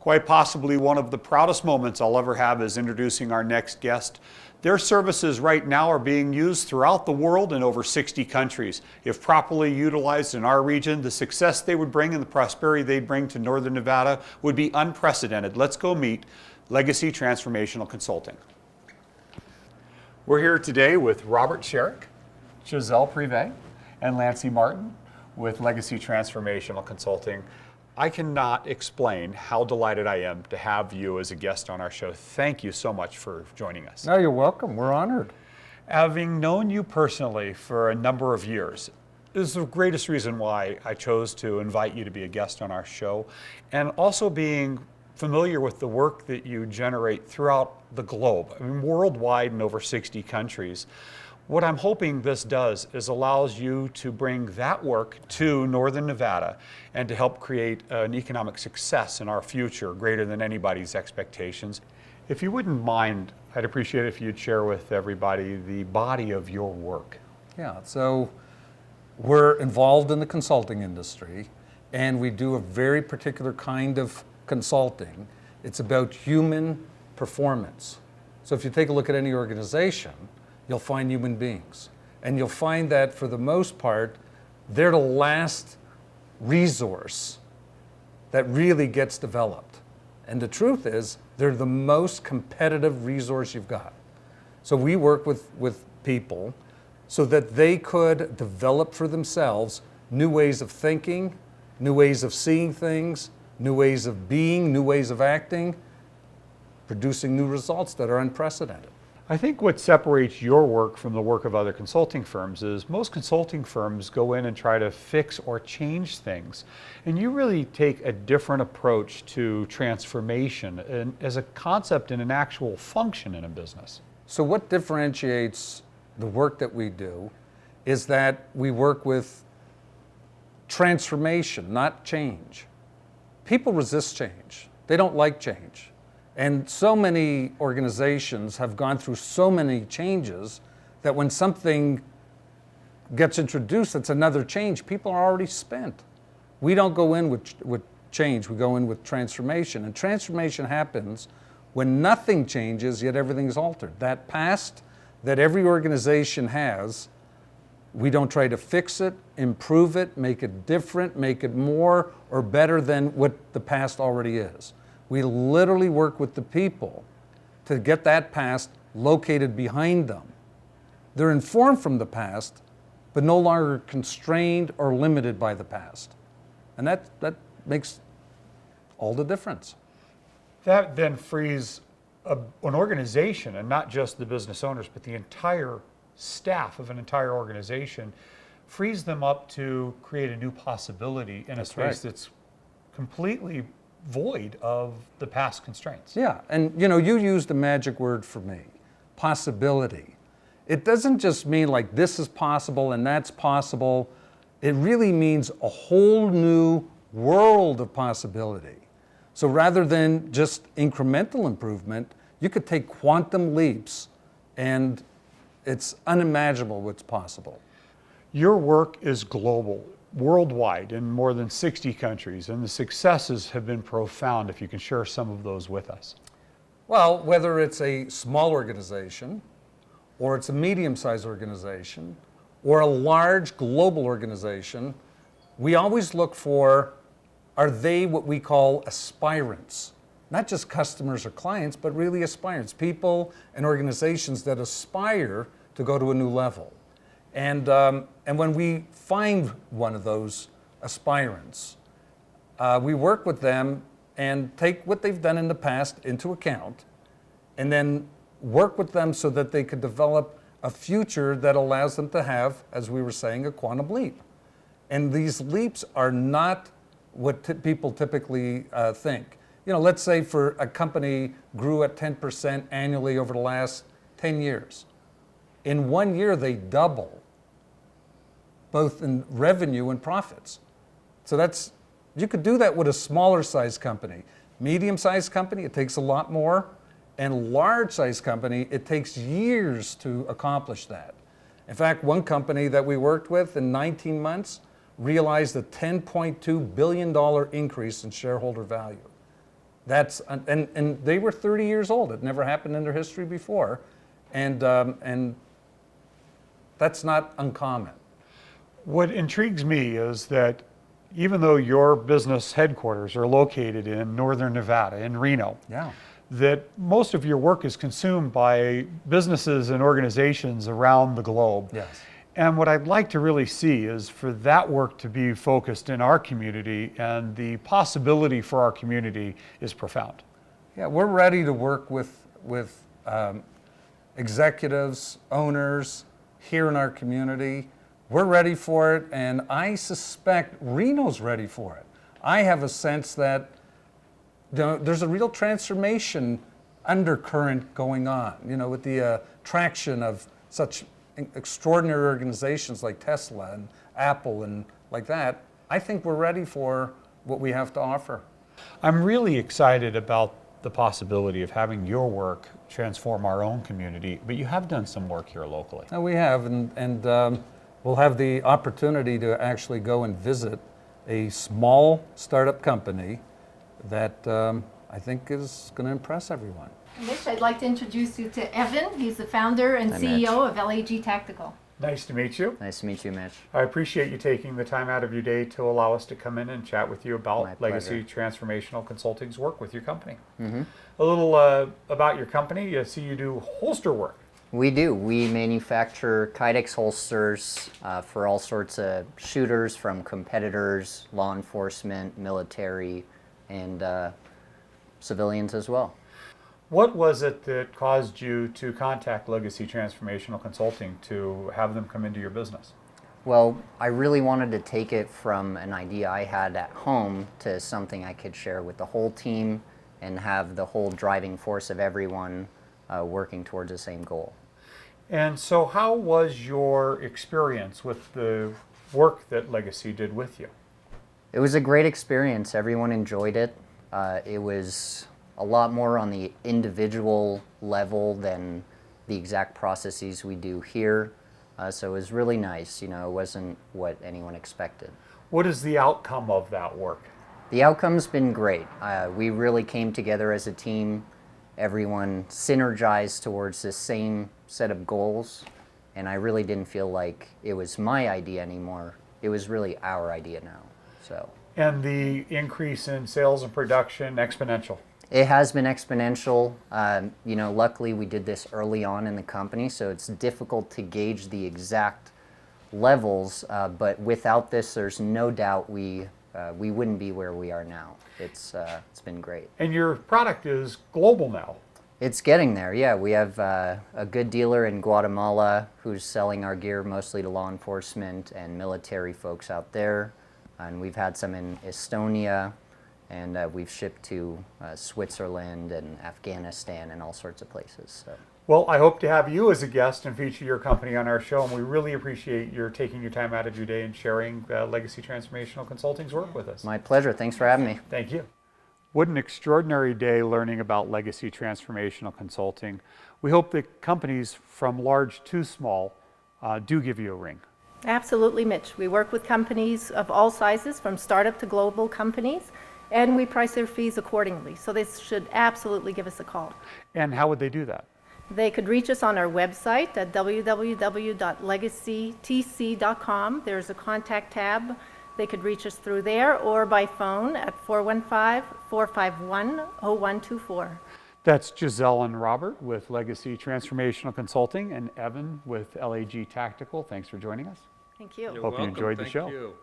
Quite possibly one of the proudest moments I'll ever have is introducing our next guest. Their services right now are being used throughout the world in over 60 countries. If properly utilized in our region, the success they would bring and the prosperity they'd bring to Northern Nevada would be unprecedented. Let's go meet Legacy Transformational Consulting. We're here today with Robert Shereck, Gisele Prive, and Lancie Martin with Legacy Transformational Consulting. I cannot explain how delighted I am to have you as a guest on our show. Thank you so much for joining us. No, you're welcome. We're honored. Having known you personally for a number of years, is the greatest reason why I chose to invite you to be a guest on our show, and also being familiar with the work that you generate throughout the globe, I mean, worldwide in over 60 countries. What I'm hoping this does is allows you to bring that work to Northern Nevada and to help create an economic success in our future greater than anybody's expectations. If you wouldn't mind, I'd appreciate it if you'd share with everybody the body of your work. Yeah, so we're involved in the consulting industry, and we do a very particular kind of consulting. It's about human performance. So if you take a look at any organization, you'll find human beings. And you'll find that for the most part, they're the last resource that really gets developed. And the truth is, they're the most competitive resource you've got. So we work with people so that they could develop for themselves new ways of thinking, new ways of seeing things, new ways of being, new ways of acting, producing new results that are unprecedented. I think what separates your work from the work of other consulting firms is most consulting firms go in and try to fix or change things. And you really take a different approach to transformation and as a concept and an actual function in a business. So what differentiates the work that we do is that we work with transformation, not change. People resist change. They don't like change. And so many organizations have gone through so many changes that when something gets introduced, it's another change. People are already spent. We don't go in with change, we go in with transformation. And transformation happens when nothing changes, yet everything's altered. That past that every organization has, we don't try to fix it, improve it, make it different, make it more or better than what the past already is. We literally work with the people to get that past located behind them. They're informed from the past, but no longer constrained or limited by the past. And that makes all the difference. That then frees an organization, and not just the business owners, but the entire staff of an entire organization, frees them up to create a new possibility in a space that's completely void of the past constraints. Yeah, and you used a magic word for me, possibility. It doesn't just mean like this is possible and that's possible. It really means a whole new world of possibility. So rather than just incremental improvement, you could take quantum leaps, and it's unimaginable what's possible. Your work is global, worldwide, in more than 60 countries, and the successes have been profound. If you can share some of those with us. Well, whether it's a small organization, or it's a medium-sized organization, or a large global organization, we always look for, are they what we call aspirants? Not just customers or clients, but really aspirants, people and organizations that aspire to go to a new level. And when we find one of those aspirants, we work with them and take what they've done in the past into account, and then work with them so that they could develop a future that allows them to have, as we were saying, a quantum leap. And these leaps are not what people typically think. Let's say for a company grew at 10% annually over the last 10 years. In 1 year, they double, both in revenue and profits. So you could do that with a smaller size company. Medium-sized company, it takes a lot more. And large-sized company, it takes years to accomplish that. In fact, one company that we worked with in 19 months realized a $10.2 billion increase in shareholder value. And they were 30 years old. It never happened in their history before. And that's not uncommon. What intrigues me is that even though your business headquarters are located in northern Nevada, in Reno, Yeah. that most of your work is consumed by businesses and organizations around the globe. Yes. And what I'd like to really see is for that work to be focused in our community, and the possibility for our community is profound. Yeah, we're ready to work with executives, owners here in our community. We're ready for it, and I suspect Reno's ready for it. I have a sense that there's a real transformation undercurrent going on, with the traction of such extraordinary organizations like Tesla and Apple and like that. I think we're ready for what we have to offer. I'm really excited about the possibility of having your work transform our own community, but you have done some work here locally. And we have, and we'll have the opportunity to actually go and visit a small startup company that I think is going to impress everyone. Mitch, I'd like to introduce you to Evan. He's the founder and Hi, CEO of LAG Tactical. Nice to meet you. Nice to meet you, Mitch. I appreciate you taking the time out of your day to allow us to come in and chat with you My about Legacy pleasure. Transformational Consulting's work with your company. Mm-hmm. A little about your company. I see you do holster work. We do. We manufacture Kydex holsters for all sorts of shooters, from competitors, law enforcement, military, and civilians as well. What was it that caused you to contact Legacy Transformational Consulting to have them come into your business? Well, I really wanted to take it from an idea I had at home to something I could share with the whole team and have the whole driving force of everyone working towards the same goal. And so how was your experience with the work that Legacy did with you? It was a great experience. Everyone enjoyed it. It was a lot more on the individual level than the exact processes we do here. So it was really nice. It wasn't what anyone expected. What is the outcome of that work? The outcome's been great. We really came together as a team. Everyone synergized towards the same set of goals. And I really didn't feel like it was my idea anymore. It was really our idea now. So. And the increase in sales and production, exponential? It has been exponential. Luckily we did this early on in the company, so it's difficult to gauge the exact levels, but without this, there's no doubt we wouldn't be where we are now. It's been great. And your product is global now. It's getting there, yeah. We have a good dealer in Guatemala who's selling our gear mostly to law enforcement and military folks out there. And we've had some in Estonia, and we've shipped to Switzerland and Afghanistan and all sorts of places. So. Well, I hope to have you as a guest and feature your company on our show, and we really appreciate your taking your time out of your day and sharing Legacy Transformational Consulting's work with us. My pleasure. Thanks for having me. Thank you. What an extraordinary day learning about Legacy Transformational Consulting. We hope that companies from large to small do give you a ring. Absolutely, Mitch. We work with companies of all sizes, from startup to global companies, and we price their fees accordingly. So they should absolutely give us a call. And how would they do that? They could reach us on our website at www.legacytc.com. There's a contact tab. They could reach us through there, or by phone at 415-451-0124. That's Gisele and Robert with Legacy Transformational Consulting, and Evan with LAG Tactical. Thanks for joining us. Thank you. You're Hope you welcome. enjoyed the Thank show. you.